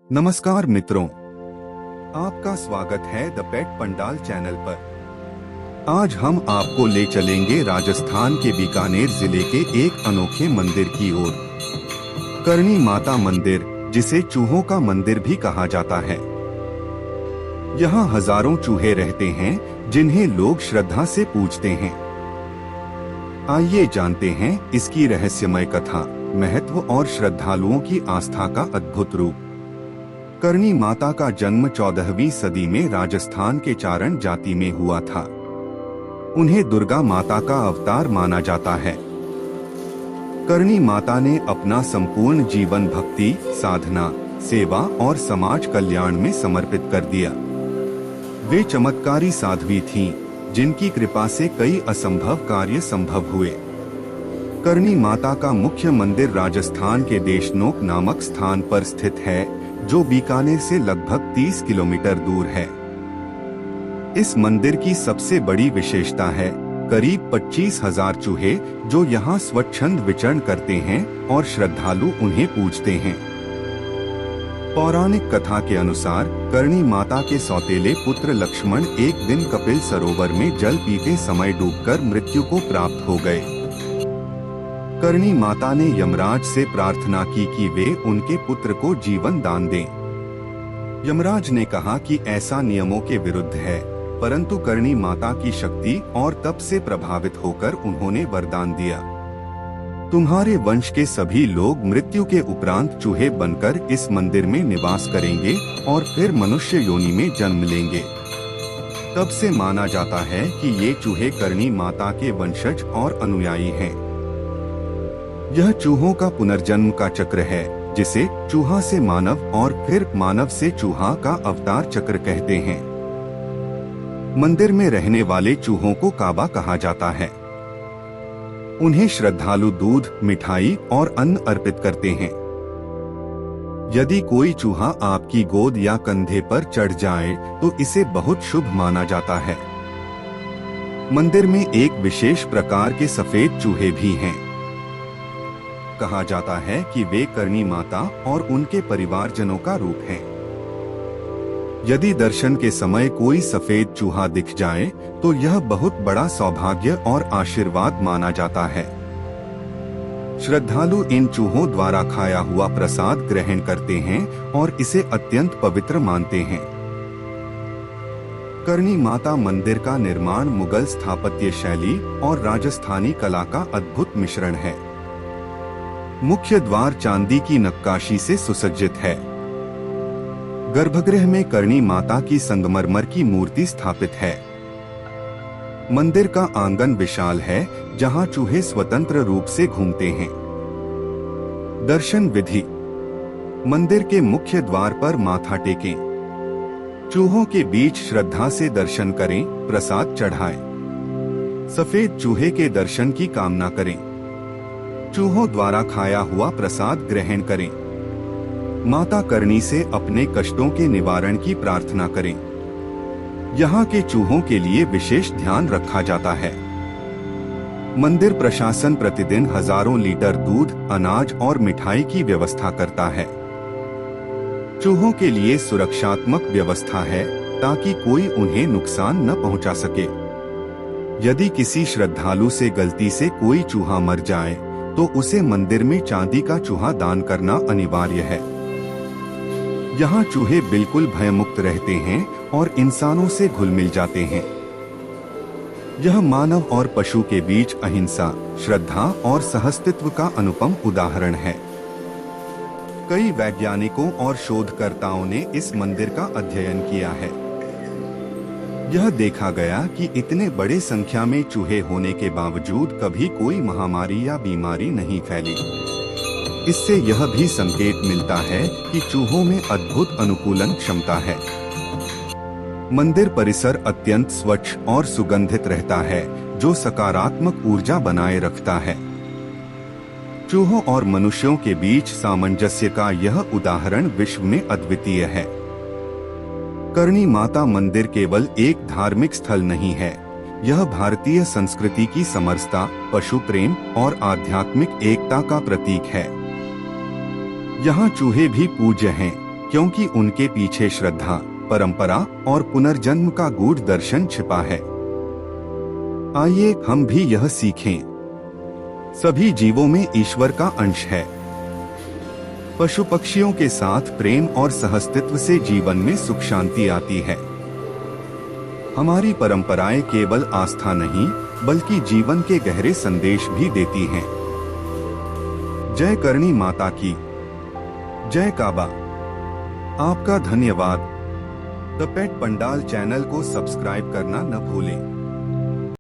नमस्कार मित्रों, आपका स्वागत है द पेट पंडाल चैनल पर। आज हम आपको ले चलेंगे राजस्थान के बीकानेर जिले के एक अनोखे मंदिर की ओर। करणी माता मंदिर, जिसे चूहों का मंदिर भी कहा जाता है। यहाँ हजारों चूहे रहते हैं जिन्हें लोग श्रद्धा से पूजते हैं। आइए जानते हैं इसकी रहस्यमय कथा, महत्व और श्रद्धालुओं की आस्था का अद्भुत रूप। करणी माता का जन्म 14वीं सदी में राजस्थान के चारण जाति में हुआ था। उन्हें दुर्गा माता का अवतार माना जाता है। करणी माता ने अपना संपूर्ण जीवन भक्ति, साधना, सेवा और समाज कल्याण में समर्पित कर दिया। वे चमत्कारी साध्वी थीं, जिनकी कृपा से कई असंभव कार्य संभव हुए। करणी माता का मुख्य मंदिर राजस्थान के देशनोक नामक स्थान पर स्थित है, जो बीकानेर से लगभग 30 किलोमीटर दूर है। इस मंदिर की सबसे बड़ी विशेषता है करीब 25,000 चूहे, जो यहाँ स्वच्छंद विचरण करते हैं और श्रद्धालु उन्हें पूजते हैं। पौराणिक कथा के अनुसार करणी माता के सौतेले पुत्र लक्ष्मण एक दिन कपिल सरोवर में जल पीते समय डूबकर मृत्यु को प्राप्त हो गए। करणी माता ने यमराज से प्रार्थना की कि वे उनके पुत्र को जीवन दान दें। यमराज ने कहा कि ऐसा नियमों के विरुद्ध है, परंतु करणी माता की शक्ति और तप से प्रभावित होकर उन्होंने वरदान दिया, तुम्हारे वंश के सभी लोग मृत्यु के उपरांत चूहे बनकर इस मंदिर में निवास करेंगे और फिर मनुष्य योनि में जन्म लेंगे। तब से माना जाता है कि ये चूहे करणी माता के वंशज और अनुयायी हैं। यह चूहों का पुनर्जन्म का चक्र है, जिसे चूहा से मानव और फिर मानव से चूहा का अवतार चक्र कहते हैं। मंदिर में रहने वाले चूहों को काबा कहा जाता है। उन्हें श्रद्धालु दूध, मिठाई और अन्न अर्पित करते हैं। यदि कोई चूहा आपकी गोद या कंधे पर चढ़ जाए तो इसे बहुत शुभ माना जाता है। मंदिर में एक विशेष प्रकार के सफेद चूहे भी हैं। कहा जाता है कि वे करणी माता और उनके परिवारजनों का रूप हैं। यदि दर्शन के समय कोई सफेद चूहा दिख जाए तो यह बहुत बड़ा सौभाग्य और आशीर्वाद माना जाता है। श्रद्धालु इन चूहों द्वारा खाया हुआ प्रसाद ग्रहण करते हैं और इसे अत्यंत पवित्र मानते हैं। करणी माता मंदिर का निर्माण मुगल स्थापत्य शैली और राजस्थानी कला का अद्भुत मिश्रण है। मुख्य द्वार चांदी की नक्काशी से सुसज्जित है। गर्भगृह में करणी माता की संगमरमर की मूर्ति स्थापित है। मंदिर का आंगन विशाल है, जहां चूहे स्वतंत्र रूप से घूमते हैं। दर्शन विधि: मंदिर के मुख्य द्वार पर माथा टेकें। चूहों के बीच श्रद्धा से दर्शन करें, प्रसाद चढ़ाएं। सफेद चूहे के दर्शन की कामना करें। चूहों द्वारा खाया हुआ प्रसाद ग्रहण करें। माता करणी से अपने कष्टों के निवारण की प्रार्थना करें। यहाँ के चूहों के लिए विशेष ध्यान रखा जाता है। मंदिर प्रशासन प्रतिदिन हजारों लीटर दूध, अनाज और मिठाई की व्यवस्था करता है। चूहों के लिए सुरक्षात्मक व्यवस्था है, ताकि कोई उन्हें नुकसान न पहुंचा सके। यदि किसी श्रद्धालु से गलती से कोई चूहा मर जाए तो उसे मंदिर में चांदी का चूहा दान करना अनिवार्य है। यहाँ चूहे बिल्कुल भयमुक्त रहते हैं और इंसानों से घुल मिल जाते हैं। यह मानव और पशु के बीच अहिंसा, श्रद्धा और सहअस्तित्व का अनुपम उदाहरण है। कई वैज्ञानिकों और शोधकर्ताओं ने इस मंदिर का अध्ययन किया है। यह देखा गया कि इतने बड़े संख्या में चूहे होने के बावजूद कभी कोई महामारी या बीमारी नहीं फैली। इससे यह भी संकेत मिलता है कि चूहों में अद्भुत अनुकूलन क्षमता है। मंदिर परिसर अत्यंत स्वच्छ और सुगंधित रहता है, जो सकारात्मक ऊर्जा बनाए रखता है। चूहों और मनुष्यों के बीच सामंजस्य का यह उदाहरण विश्व में अद्वितीय है। करणी माता मंदिर केवल एक धार्मिक स्थल नहीं है, यह भारतीय संस्कृति की समरसता, पशु प्रेम और आध्यात्मिक एकता का प्रतीक है। यहाँ चूहे भी पूज्य हैं, क्योंकि उनके पीछे श्रद्धा, परंपरा और पुनर्जन्म का गूढ़ दर्शन छिपा है। आइए हम भी यह सीखें। सभी जीवों में ईश्वर का अंश है। पशु पक्षियों के साथ प्रेम और सहअस्तित्व से जीवन में सुख शांति आती है। हमारी परंपराएं केवल आस्था नहीं, बल्कि जीवन के गहरे संदेश भी देती हैं। जय करणी माता की जय। काबा आपका धन्यवाद। द पेट पंडाल चैनल को सब्सक्राइब करना न भूलें।